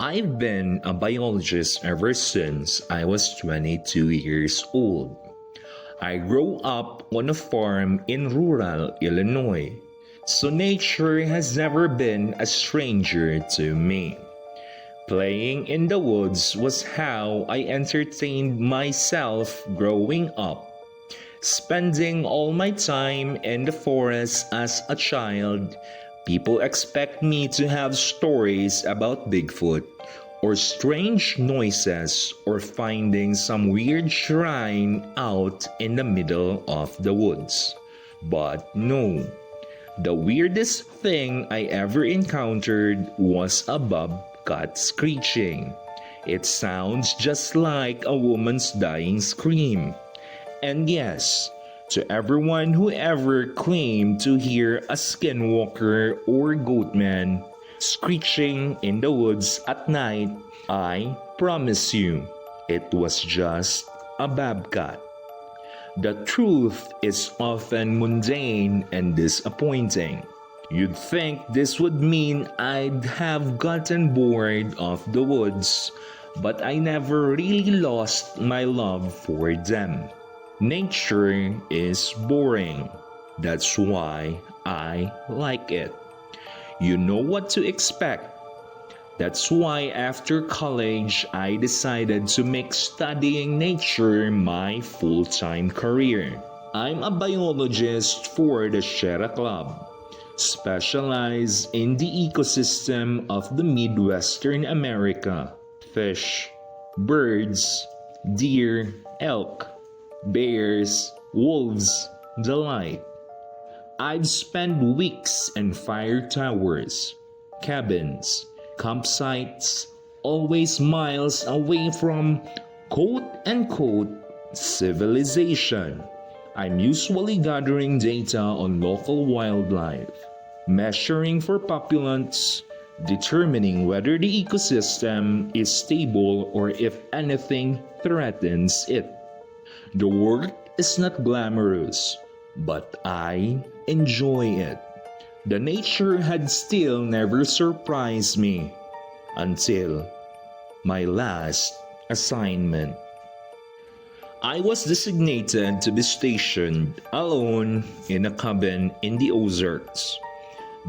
I've been a biologist ever since I was 22 years old. I grew up on a farm in rural Illinois, so nature has never been a stranger to me. Playing in the woods was how I entertained myself growing up. Spending all my time in the forest as a child, people expect me to have stories about Bigfoot or strange noises or finding some weird shrine out in the middle of the woods. But no, the weirdest thing I ever encountered was a bobcat screeching. It sounds just like a woman's dying scream. And yes, to everyone who ever claimed to hear a skinwalker or goatman screeching in the woods at night, I promise you, it was just a bobcat. The truth is often mundane and disappointing. You'd think this would mean I'd have gotten bored of the woods, but I never really lost my love for them. Nature is boring. That's why I like it. You know what to expect. That's why after college, I decided to make studying nature my full-time career. I'm a biologist for the Sierra Club, specialized in the ecosystem of the Midwestern America. Fish, birds, deer, elk, bears, wolves, the like. I've spent weeks in fire towers, cabins, campsites, always miles away from quote-unquote civilization. I'm usually gathering data on local wildlife, measuring for populations, determining whether the ecosystem is stable or if anything threatens it. The work is not glamorous, but I enjoy it. The nature had still never surprised me until my last assignment. I was designated to be stationed alone in a cabin in the Ozarks.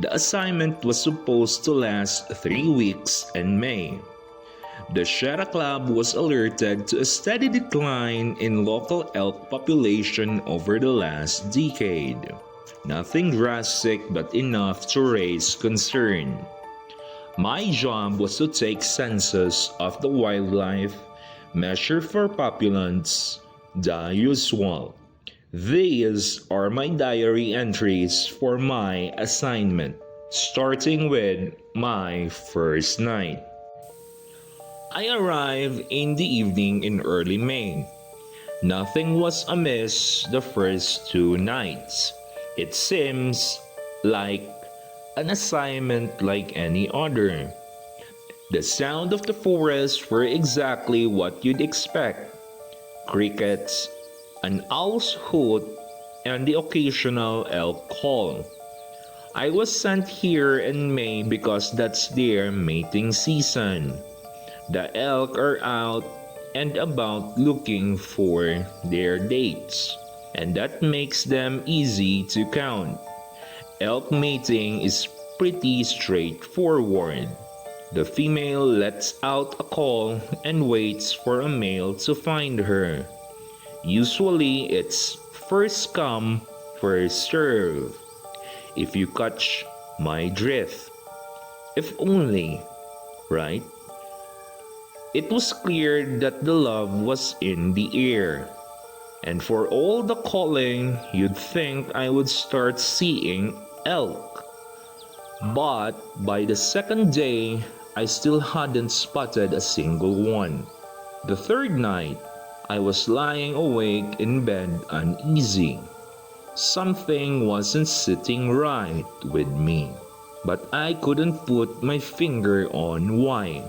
The assignment was supposed to last 3 weeks in May. The Sierra Club was alerted to a steady decline in local elk population over the last decade. Nothing drastic but enough to raise concern. My job was to take census of the wildlife, measure for populations, the usual. These are my diary entries for my assignment, starting with my first night. I arrived in the evening in early May. Nothing was amiss the first 2 nights. It seems like an assignment like any other. The sound of the forest were exactly what you'd expect. Crickets, an owl's hoot, and the occasional elk call. I was sent here in May because that's their mating season. The elk are out and about looking for their dates, and that makes them easy to count. Elk mating is pretty straightforward. The female lets out a call and waits for a male to find her. Usually it's first come, first serve. If you catch my drift. If only, right? It was clear that the love was in the air. And for all the calling, you'd think I would start seeing elk. But by the second day, I still hadn't spotted a single one. The third night, I was lying awake in bed uneasy. Something wasn't sitting right with me, but I couldn't put my finger on why.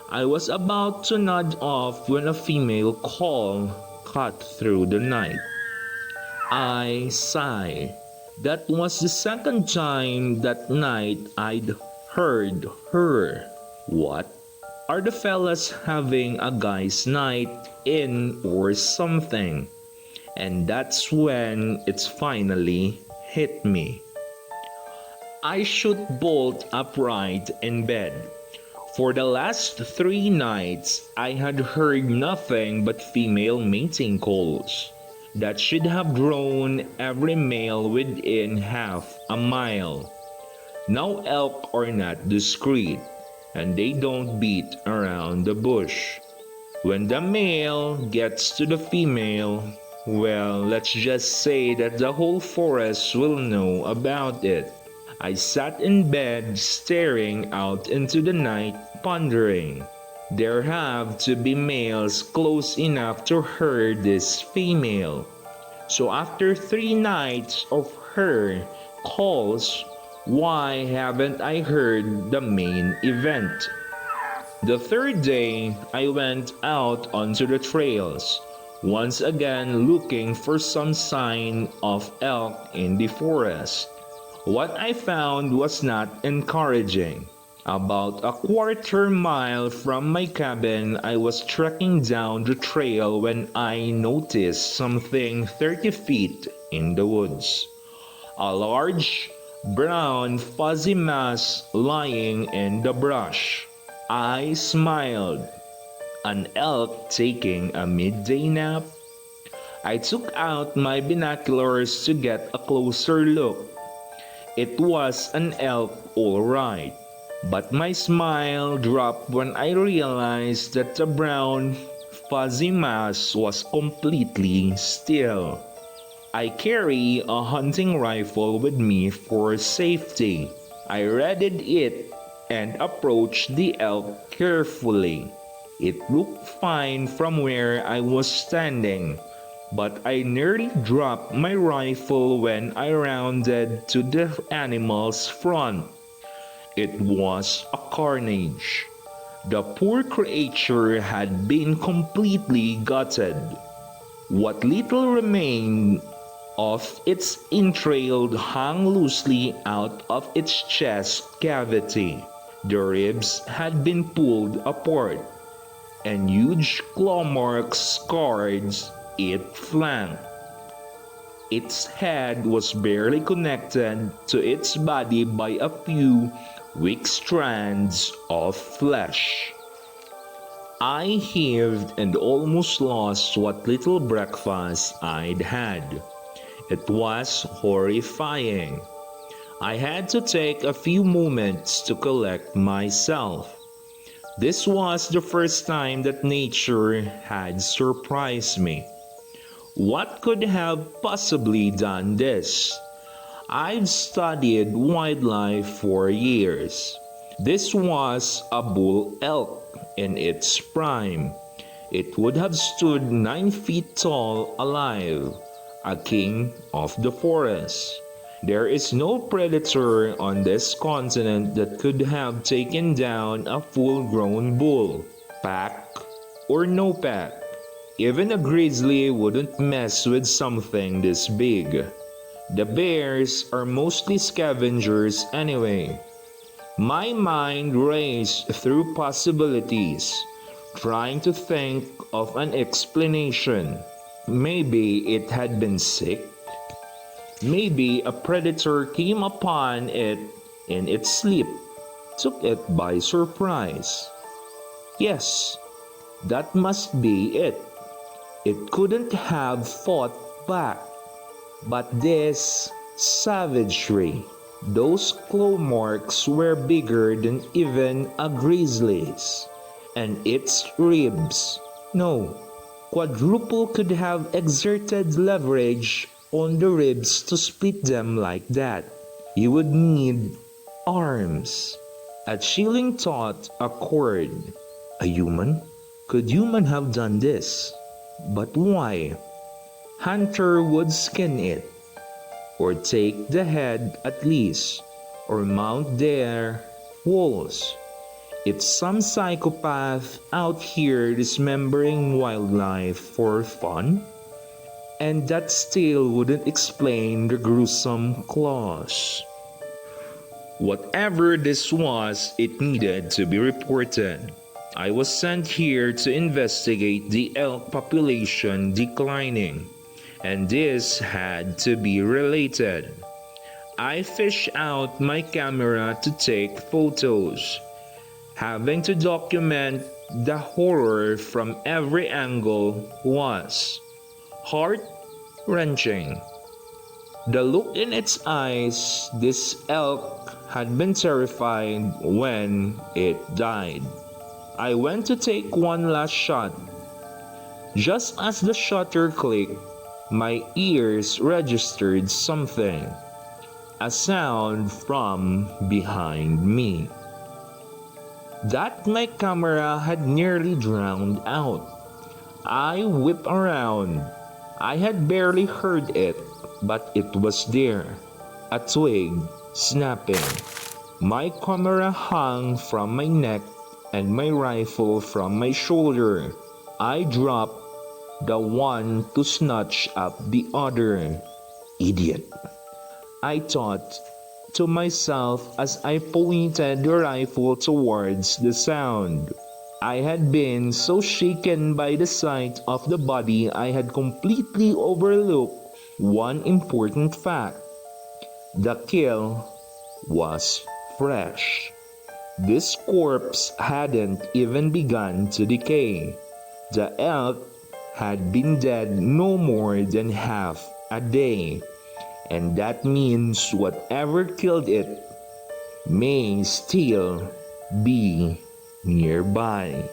I was about to nod off when a female call cut through the night. I sighed. That was the second time that night I'd heard her. What Are the fellas having a guys' night in or something? And that's when it's finally hit me. I should bolt upright in bed. For the last 3 nights, I had heard nothing but female mating calls that should have drawn every male within half a mile. Now elk are not discreet, and they don't beat around the bush. When the male gets to the female, well, let's just say that the whole forest will know about it. I sat in bed staring out into the night, pondering. There have to be males close enough to herd this female. So after 3 nights of her calls, why haven't I heard the main event? The third day, I went out onto the trails, once again looking for some sign of elk in the forest. What I found was not encouraging. About a quarter mile from my cabin, I was trekking down the trail when I noticed something 30 feet in the woods. A large, brown, fuzzy mass lying in the brush. I smiled. An elk taking a midday nap? I took out my binoculars to get a closer look. It was an elk, all right, but my smile dropped when I realized that the brown, fuzzy mass was completely still. I carry a hunting rifle with me for safety. I readied it and approached the elk carefully. It looked fine from where I was standing, but I nearly dropped my rifle when I rounded to the animal's front. It was a carnage. The poor creature had been completely gutted. What little remained of its entrails hung loosely out of its chest cavity. The ribs had been pulled apart, and huge claw marks scarred its flank. Its head was barely connected to its body by a few weak strands of flesh. I heaved and almost lost what little breakfast I'd had. It was horrifying. I had to take a few moments to collect myself. This was the first time that nature had surprised me. What could have possibly done this? I've studied wildlife for years. This was a bull elk in its prime. It would have stood 9 feet tall alive, a king of the forest. There is no predator on this continent that could have taken down a full-grown bull, pack or no pack. Even a grizzly wouldn't mess with something this big. The bears are mostly scavengers anyway. My mind raced through possibilities, trying to think of an explanation. Maybe it had been sick. Maybe a predator came upon it in its sleep, took it by surprise. Yes, that must be it. It couldn't have fought back. But this savagery, those claw marks were bigger than even a grizzly's. And its ribs, no, quadruple could have exerted leverage on the ribs to split them like that. You would need arms. A chilling thought occurred. A human? Could human have done this? But why? Hunter would skin it, or take the head at least, or mount their walls. It's some psychopath out here dismembering wildlife for fun. And that still wouldn't explain the gruesome claws. Whatever this was, it needed to be reported. I was sent here to investigate the elk population declining, and this had to be related. I fished out my camera to take photos, having to document the horror from every angle was heart-wrenching. The look in its eyes, this elk had been terrified when it died. I went to take one last shot. Just as the shutter clicked, my ears registered something. A sound from behind me that my camera had nearly drowned out. I whipped around. I had barely heard it, but it was there. A twig snapping. My camera hung from my neck and my rifle from my shoulder. I dropped the one to snatch up the other. Idiot, I thought to myself as I pointed the rifle towards the sound. I had been so shaken by the sight of the body I had completely overlooked one important fact. The kill was fresh. This corpse hadn't even begun to decay. The elk had been dead no more than half a day, and that means whatever killed it may still be nearby.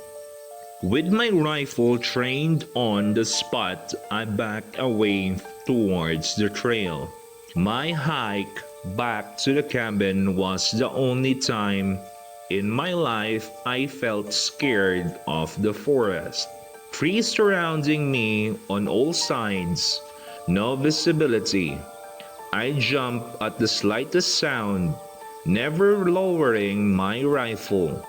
With my rifle trained on the spot, I backed away towards the trail. My hike back to the cabin was the only time in my life I felt scared of the forest. Trees surrounding me on all sides, no visibility. I jumped at the slightest sound, never lowering my rifle,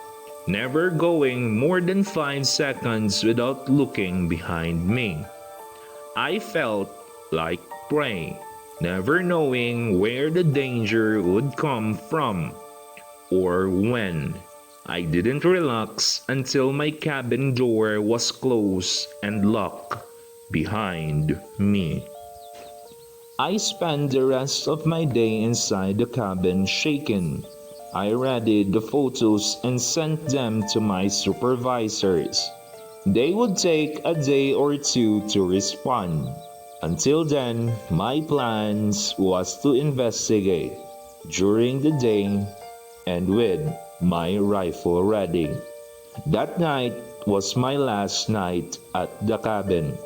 never going more than 5 seconds without looking behind me. I felt like prey, never knowing where the danger would come from or when. I didn't relax until my cabin door was closed and locked behind me. I spent the rest of my day inside the cabin shaken. I readied the photos and sent them to my supervisors. They would take a day or two to respond. Until then, my plans was to investigate during the day and with my rifle ready. That night was my last night at the cabin.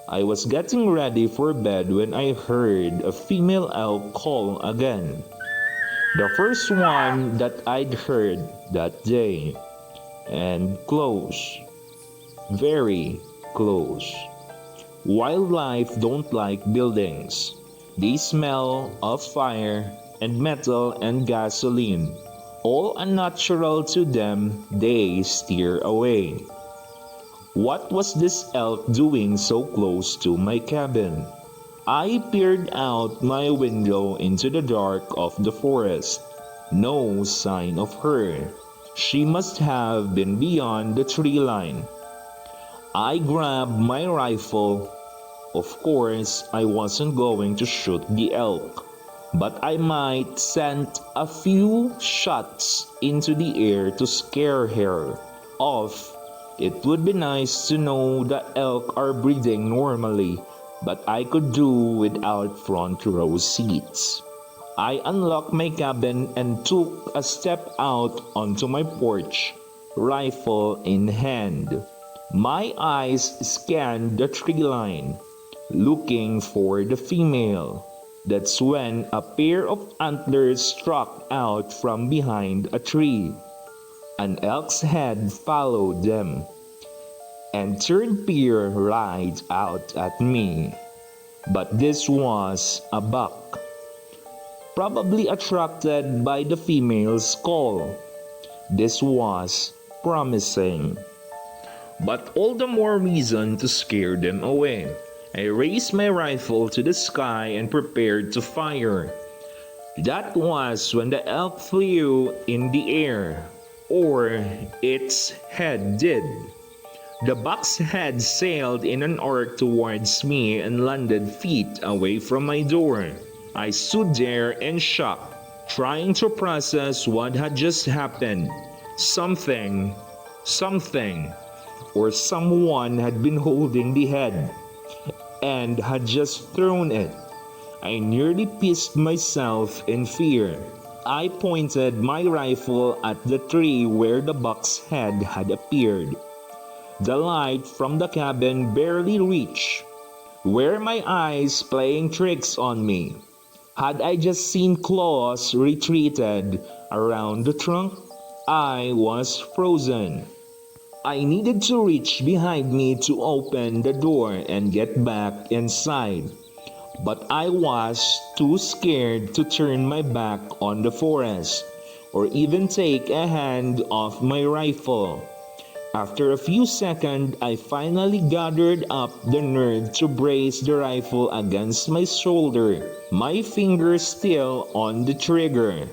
I was getting ready for bed when I heard a female elk call again. The first one that I'd heard that day. And close. Very close. Wildlife don't like buildings. They smell of fire and metal and gasoline. All unnatural to them, they steer away. What was this elk doing so close to my cabin? I peered out my window into the dark of the forest. No sign of her. She must have been beyond the tree line. I grabbed my rifle. Of course, I wasn't going to shoot the elk, but I might send a few shots into the air to scare her off. It would be nice to know the elk are breathing normally, but I could do without front row seats. I unlocked my cabin and took a step out onto my porch, rifle in hand. My eyes scanned the tree line, looking for the female. That's when a pair of antlers struck out from behind a tree. An elk's head followed them and turned peer right out at me. But this was a buck, probably attracted by the female's call. This was promising, but all the more reason to scare them away. I raised my rifle to the sky and prepared to fire. That was when the elk flew in the air. or its head did. The buck's head sailed in an arc towards me and landed feet away from my door. I stood there in shock, trying to process what had just happened. Something, or someone had been holding the head and had just thrown it. I nearly pissed myself in fear. I pointed my rifle at the tree where the buck's head had appeared. The light from the cabin barely reached. Were my eyes playing tricks on me? Had I just seen claws retreated around the trunk? I was frozen. I needed to reach behind me to open the door and get back inside. But I was too scared to turn my back on the forest or even take a hand off my rifle. After a few seconds, I finally gathered up the nerve to brace the rifle against my shoulder, my fingers still on the trigger.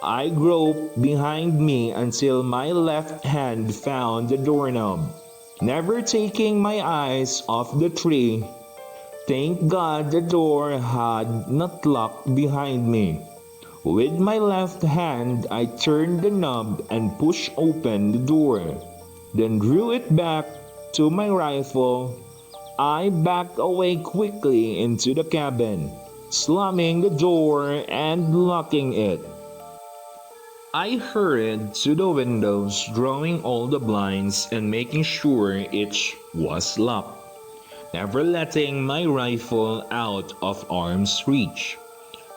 I groped behind me until my left hand found the doorknob, never taking my eyes off the tree. Thank God the door had not locked behind me. With my left hand, I turned the knob and pushed open the door, then drew it back to my rifle. I backed away quickly into the cabin, slamming the door and locking it. I hurried to the windows, drawing all the blinds and making sure each was locked, never letting my rifle out of arm's reach.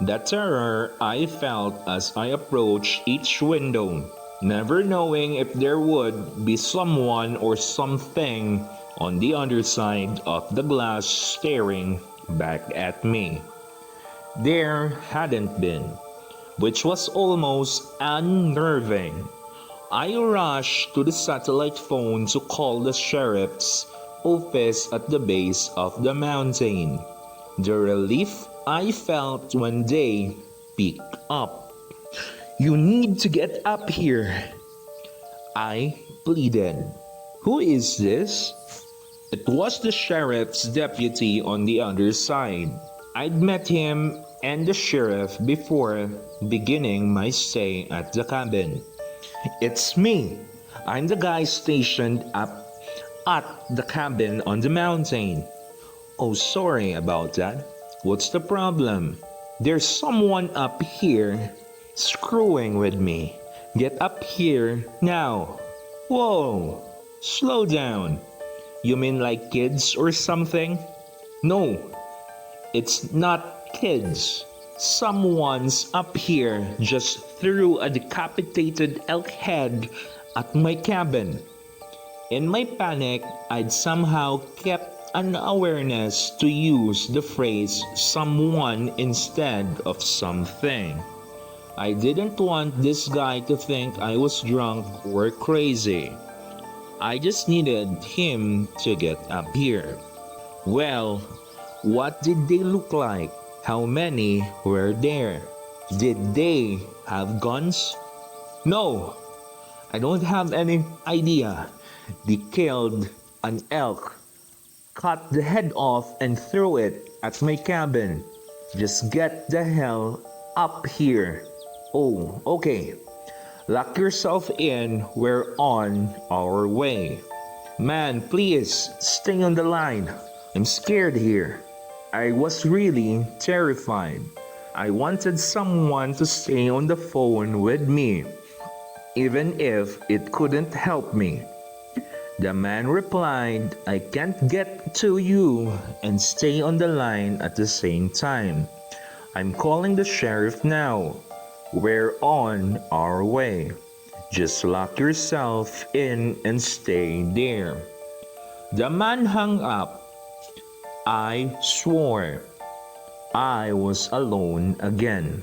The terror I felt as I approached each window, never knowing if there would be someone or something on the other side of the glass staring back at me. There hadn't been, which was almost unnerving. I rushed to the satellite phone to call the sheriff's office at the base of the mountain. The relief I felt when they picked up. "You need to get up here," I pleaded. "Who is this?" It was the sheriff's deputy on the other side. I'd met him and the sheriff before beginning my stay at the cabin. "It's me. I'm the guy stationed up at the cabin on the mountain." "Oh, sorry about that. What's the problem?" "There's someone up here screwing with me. Get up here now." "Whoa, slow down. You mean like kids or something?" "No, it's not kids. Someone's up here just threw a decapitated elk head at my cabin." In my panic, I'd somehow kept an awareness to use the phrase someone instead of something. I didn't want this guy to think I was drunk or crazy. I just needed him to get up here. Well, what did they look like? How many were there? Did they have guns? "No, I don't have any idea. They killed an elk, cut the head off and threw it at my cabin. Just get the hell up here." "Oh, okay. Lock yourself in. We're on our way." "Man, please, stay on the line. I'm scared here." I was really terrified. I wanted someone to stay on the phone with me, even if it couldn't help me. The man replied, "I can't get to you and stay on the line at the same time. I'm calling the sheriff now. We're on our way. Just lock yourself in and stay there." The man hung up. I swore. I was alone again.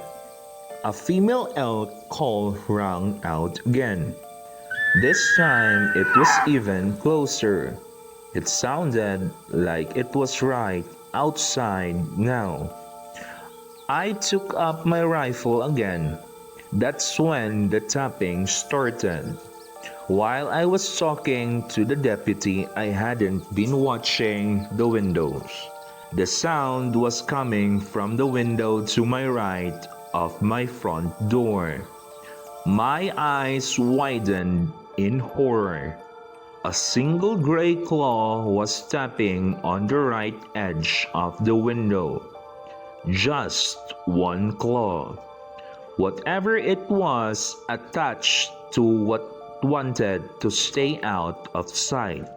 A female elk call rang out again. This time it was even closer. It sounded like it was right outside now. I took up my rifle again. That's when the tapping started. While I was talking to the deputy, I hadn't been watching the windows. The sound was coming from the window to my right of my front door. My eyes widened in horror. A single gray claw was tapping on the right edge of the window. Just one claw. Whatever it was attached to what wanted to stay out of sight.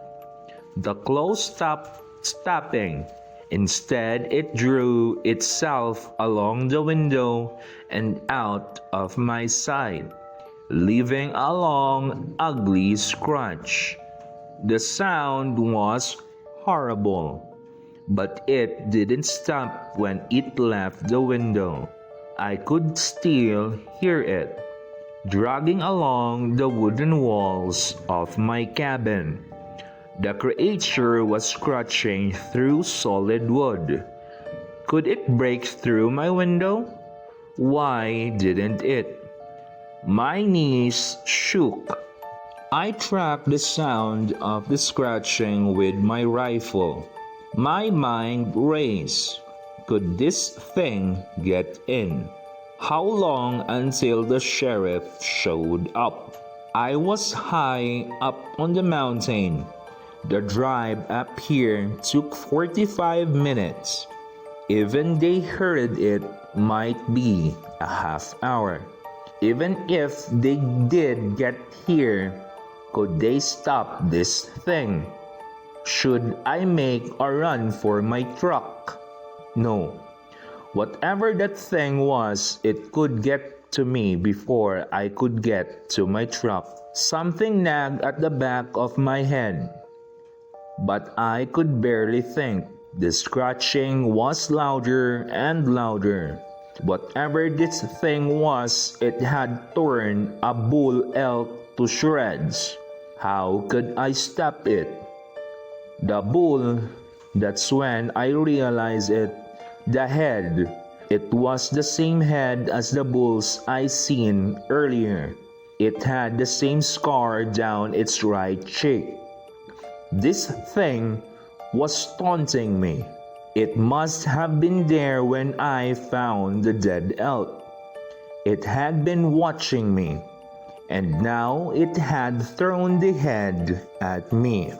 The claw stopped tapping. Instead, it drew itself along the window and out of my sight, leaving a long, ugly scratch. The sound was horrible, but it didn't stop when it left the window. I could still hear it, dragging along the wooden walls of my cabin. The creature was scratching through solid wood. Could it break through my window? Why didn't it? My knees shook. I tracked the sound of the scratching with my rifle. My mind raced. Could this thing get in? How long until the sheriff showed up? I was high up on the mountain. The drive up here took 45 minutes. Even they heard it might be a half hour. Even if they did get here, could they stop this thing? Should I make a run for my truck? No. Whatever that thing was, it could get to me before I could get to my truck. Something nagged at the back of my head, but I could barely think. The scratching was louder and louder. Whatever this thing was, it had torn a bull elk to shreds. How could I stop it? The bull, that's when I realized it. The head, it was the same head as the bulls I seen earlier. It had the same scar down its right cheek. This thing was taunting me. It must have been there when I found the dead elk. It had been watching me, and now it had thrown the head at me.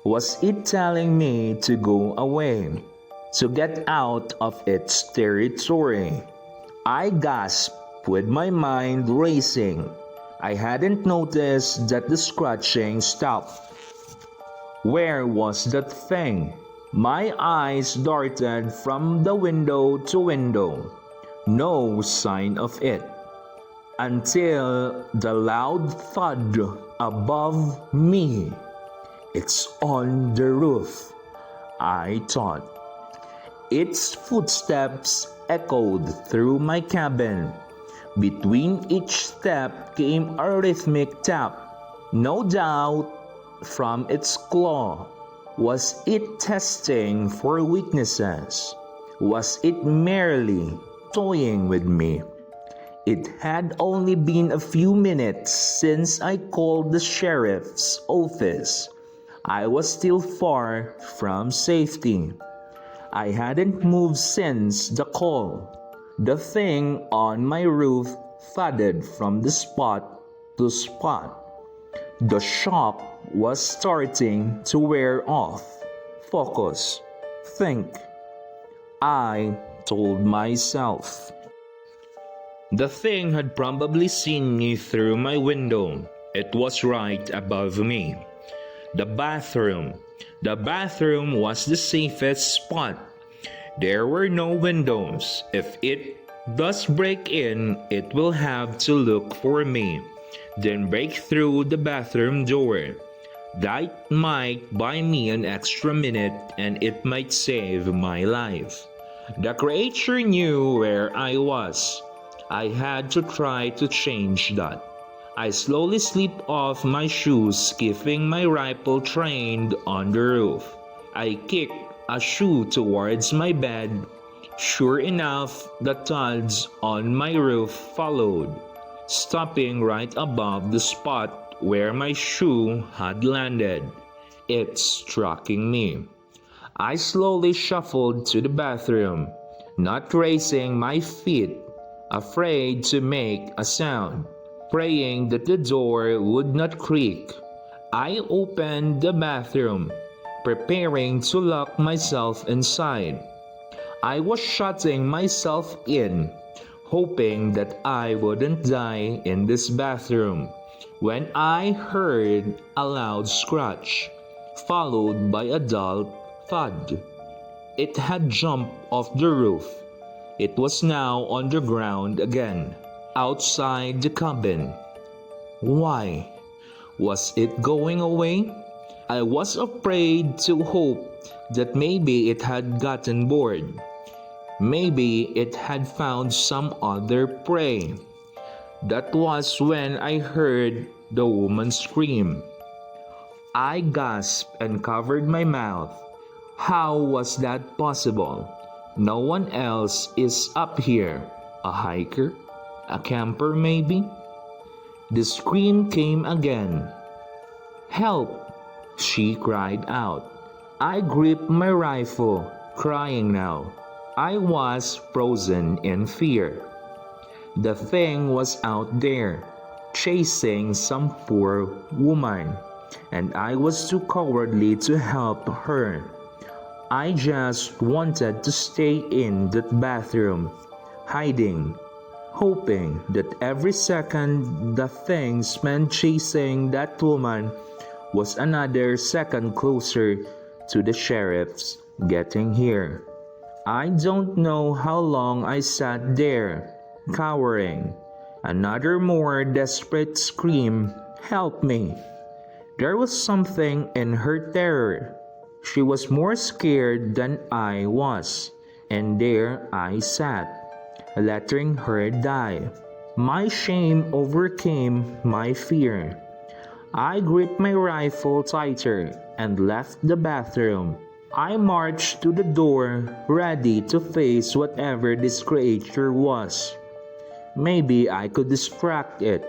Was it telling me to go away, to get out of its territory? I gasped with my mind racing. I hadn't noticed that the scratching stopped. Where was that thing? My eyes darted from the window to window. No sign of it. Until the loud thud above me. It's on the roof, I thought. Its footsteps echoed through my cabin. Between each step came a rhythmic tap. No doubt from its claw. Was it testing for weaknesses? Was it merely toying with me? It had only been a few minutes since I called the sheriff's office. I was still far from safety. I hadn't moved since the call. The thing on my roof thudded from the spot to spot. The shock was starting to wear off. Focus. Think. I told myself. The thing had probably seen me through my window. It was right above me. The bathroom. The bathroom was the safest spot. There were no windows. If it does break in, it will have to look for me, then break through the bathroom door. That might buy me an extra minute and it might save my life. The creature knew where I was. I had to try to change that. I slowly slipped off my shoes, keeping my rifle trained on the roof. I kicked a shoe towards my bed. Sure enough, the thuds on my roof followed, stopping right above the spot where my shoe had landed, it striking me. I slowly shuffled to the bathroom, not raising my feet, afraid to make a sound, praying that the door would not creak. I opened the bathroom, preparing to lock myself inside. I was shutting myself in, hoping that I wouldn't die in this bathroom, when I heard a loud scratch, followed by a dull thud. It had jumped off the roof. It was now on the ground again, outside the cabin. Why? Was it going away? I was afraid to hope that maybe it had gotten bored. Maybe it had found some other prey. That was when I heard the woman scream. I gasped and covered my mouth. How was that possible? No one else is up here. A hiker? A camper maybe? The scream came again. "Help!" she cried out. I gripped my rifle, crying now. I was frozen in fear. The thing was out there, chasing some poor woman, and I was too cowardly to help her. I just wanted to stay in that bathroom, hiding, hoping that every second the thing spent chasing that woman was another second closer to the sheriff's getting here. I don't know how long I sat there, cowering. Another more desperate scream, "Help me!" There was something in her terror. She was more scared than I was, and there I sat, letting her die. My shame overcame my fear. I gripped my rifle tighter and left the bathroom. I marched to the door, ready to face whatever this creature was. Maybe I could distract it,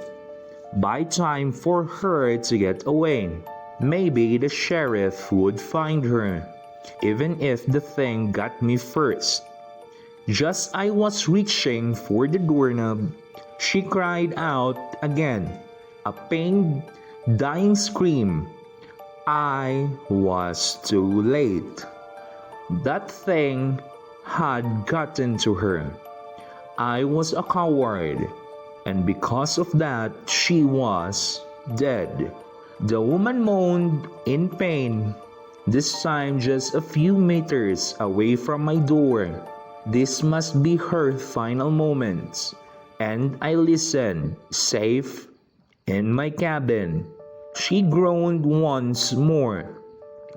buy time for her to get away. Maybe the sheriff would find her, even if the thing got me first. Just as I was reaching for the doorknob, she cried out again, a pained, dying scream. I was too late. That thing had gotten to her. I was a coward, and because of that, she was dead. The woman moaned in pain, this time just a few meters away from my door. This must be her final moments. And I listened, safe in my cabin. She groaned once more,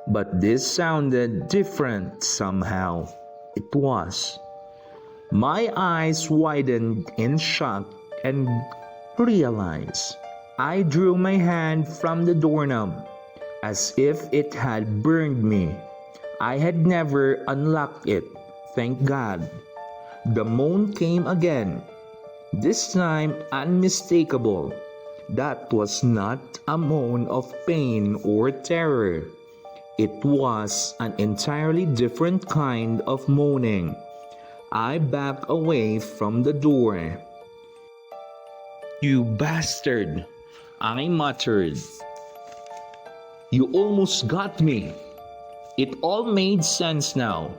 but this sounded different somehow. It was. My eyes widened in shock and realized I drew my hand from the doorknob as if it had burned me. I had never unlocked it, thank God. The moan came again, this time unmistakable. That was not a moan of pain or terror. It was an entirely different kind of moaning. I backed away from the door. "You bastard!" I muttered. "You almost got me." It all made sense now.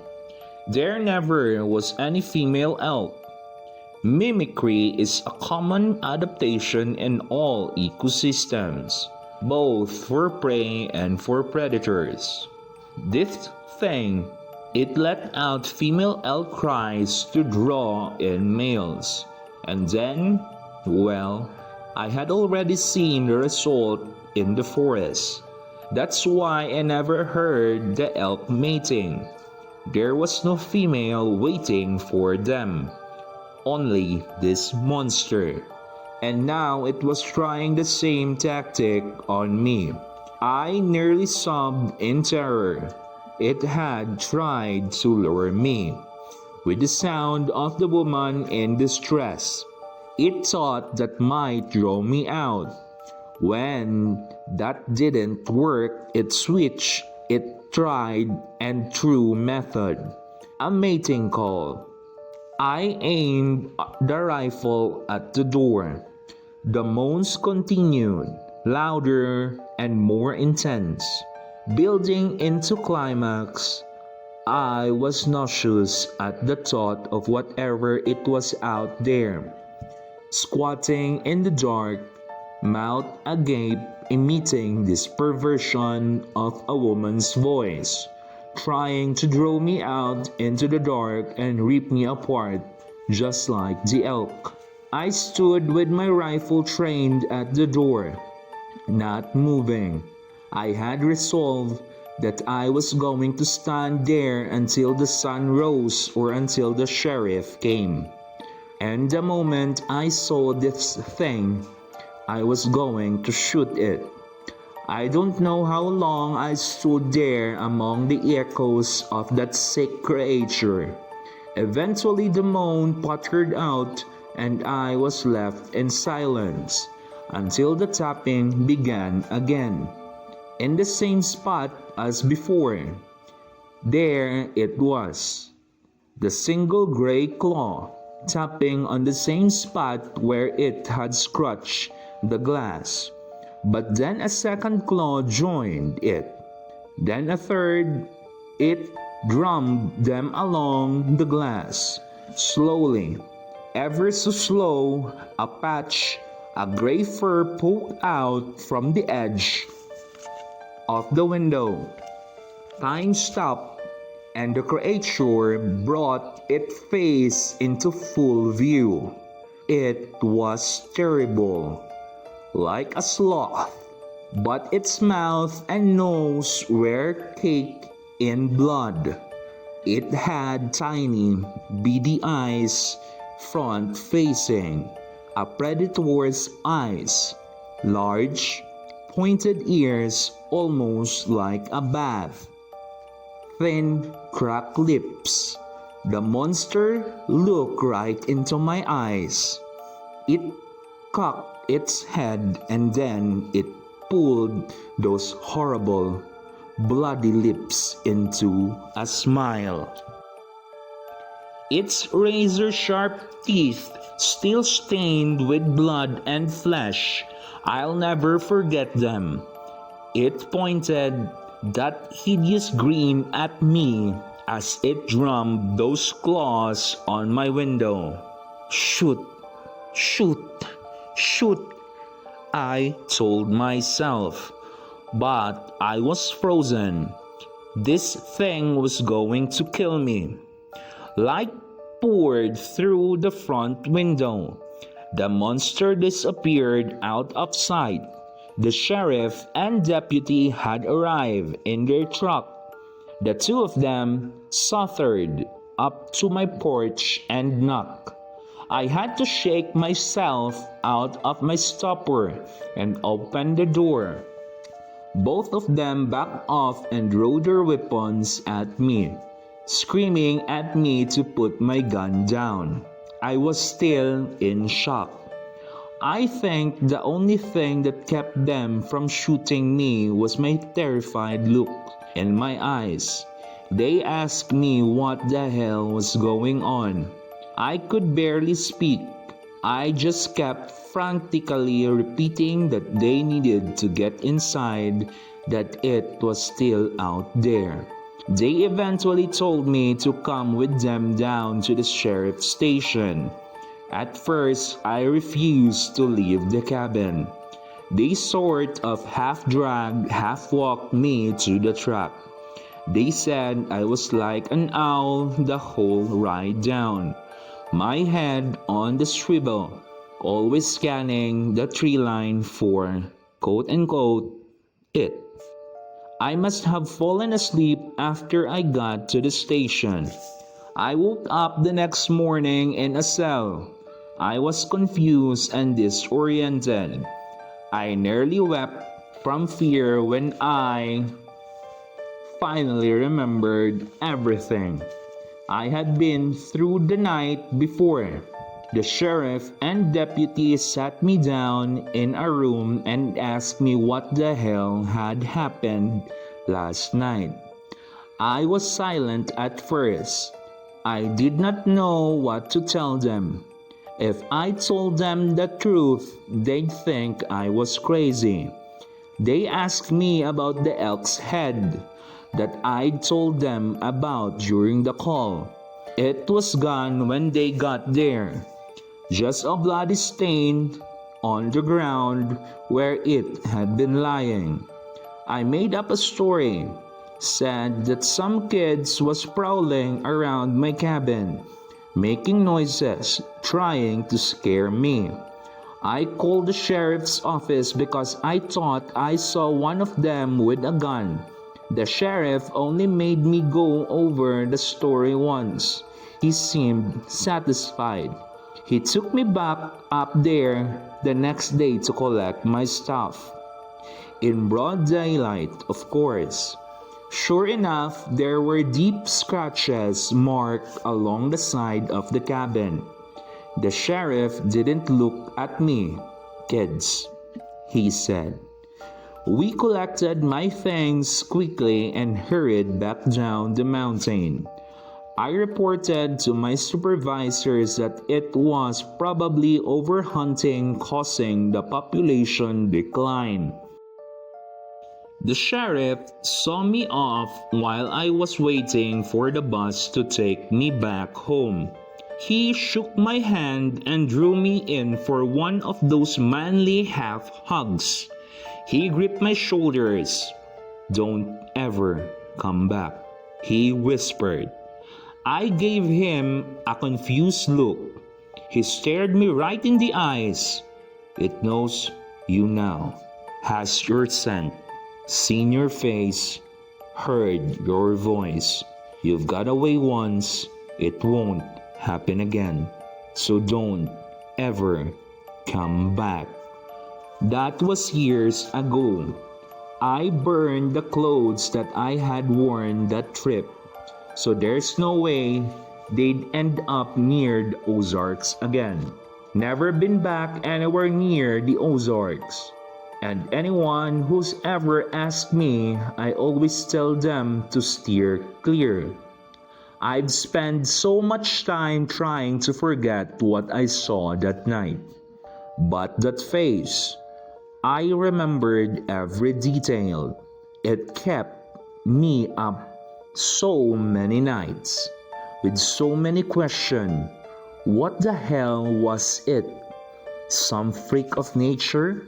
There never was any female elk. Mimicry is a common adaptation in all ecosystems, both for prey and for predators. This thing, it let out female elk cries to draw in males. And then, well, I had already seen the result in the forest. That's why I never heard the elk mating. There was no female waiting for them. Only this monster. And now it was trying the same tactic on me. I nearly sobbed in terror. It had tried to lure me with the sound of the woman in distress. It thought that might draw me out. When that didn't work, it switched its tried and true method, a mating call. I aimed the rifle at the door. The moans continued, louder and more intense. Building into climax, I was nauseous at the thought of whatever it was out there, squatting in the dark, mouth agape, emitting this perversion of a woman's voice, trying to draw me out into the dark and rip me apart, just like the elk. I stood with my rifle trained at the door, not moving. I had resolved that I was going to stand there until the sun rose or until the sheriff came. And the moment I saw this thing, I was going to shoot it. I don't know how long I stood there among the echoes of that sick creature. Eventually the moan puttered out and I was left in silence until the tapping began again, in the same spot as before. There it was, the single gray claw, tapping on the same spot where it had scratched the glass. But then a second claw joined it, then a third. It drummed them along the glass, slowly, ever so slow. A patch, a gray fur poked out from the edge of the window. Time stopped, and the creature brought its face into full view. It was terrible, like a sloth, but its mouth and nose were caked in blood. It had tiny, beady eyes, front-facing, a predator's eyes, large, pointed ears almost like a bat, thin, cracked lips. The monster looked right into my eyes. It cocked its head and then it pulled those horrible, bloody lips into a smile. Its razor-sharp teeth still stained with blood and flesh. I'll never forget them. It pointed that hideous grin at me as it drummed those claws on my window. Shoot, shoot, shoot, I told myself. But I was frozen. This thing was going to kill me. Light poured through the front window. The monster disappeared out of sight. The sheriff and deputy had arrived in their truck. The two of them sauntered up to my porch and knocked. I had to shake myself out of my stupor and open the door. Both of them backed off and drew their weapons at me, screaming at me to put my gun down. I was still in shock. I think the only thing that kept them from shooting me was my terrified look in my eyes. They asked me what the hell was going on. I could barely speak. I just kept frantically repeating that they needed to get inside, that it was still out there. They eventually told me to come with them down to the sheriff's station. At first, I refused to leave the cabin. They sort of half-dragged, half-walked me to the truck. They said I was like an owl the whole ride down, my head on the swivel, always scanning the tree line for, quote-unquote, it. I must have fallen asleep after I got to the station. I woke up the next morning in a cell. I was confused and disoriented. I nearly wept from fear when I finally remembered everything I had been through the night before. The sheriff and deputy sat me down in a room and asked me what the hell had happened last night. I was silent at first. I did not know what to tell them. If I told them the truth, they'd think I was crazy. They asked me about the elk's head that I'd told them about during the call. It was gone when they got there. Just a bloody stain on the ground where it had been lying. I made up a story, said that some kids was prowling around my cabin, making noises, trying to scare me. I called the sheriff's office because I thought I saw one of them with a gun. The sheriff only made me go over the story once. He seemed satisfied. He took me back up there the next day to collect my stuff. In broad daylight, of course. Sure enough, there were deep scratches marked along the side of the cabin. The sheriff didn't look at me. "Kids," he said. We collected my things quickly and hurried back down the mountain. I reported to my supervisors that it was probably overhunting causing the population decline. The sheriff saw me off while I was waiting for the bus to take me back home. He shook my hand and drew me in for one of those manly half hugs. He gripped my shoulders. "Don't ever come back," he whispered. I gave him a confused look. He stared me right in the eyes. "It knows you now, has your scent, seen your face, heard your voice. You've got away once, it won't happen again. So don't ever come back." That was years ago. I burned the clothes that I had worn that trip. So there's no way they'd end up near the Ozarks again. Never been back anywhere near the Ozarks. And anyone who's ever asked me, I always tell them to steer clear. I've spent so much time trying to forget what I saw that night. But that face, I remembered every detail. It kept me up so many nights, with so many questions. What the hell was it? Some freak of nature?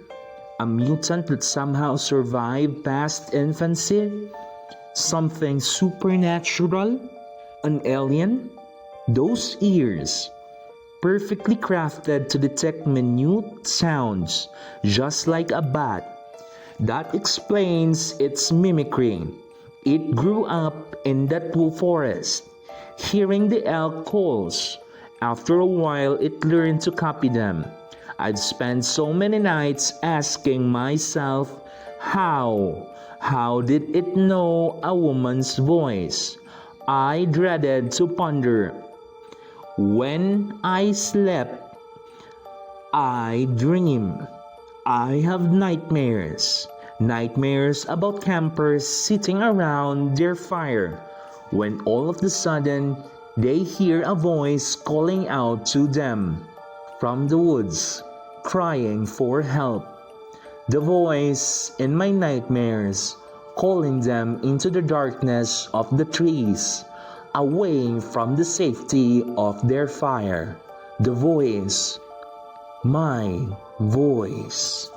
A mutant that somehow survived past infancy? Something supernatural? An alien? Those ears, perfectly crafted to detect minute sounds, just like a bat. That explains its mimicry. It grew up in that forest, hearing the elk calls. After a while, it learned to copy them. I'd spent so many nights asking myself, how did it know a woman's voice? I dreaded to ponder. When I slept, I dream. I have nightmares. Nightmares about campers sitting around their fire when all of a sudden they hear a voice calling out to them from the woods, crying for help. The voice in my nightmares calling them into the darkness of the trees, away from the safety of their fire. The voice, my voice.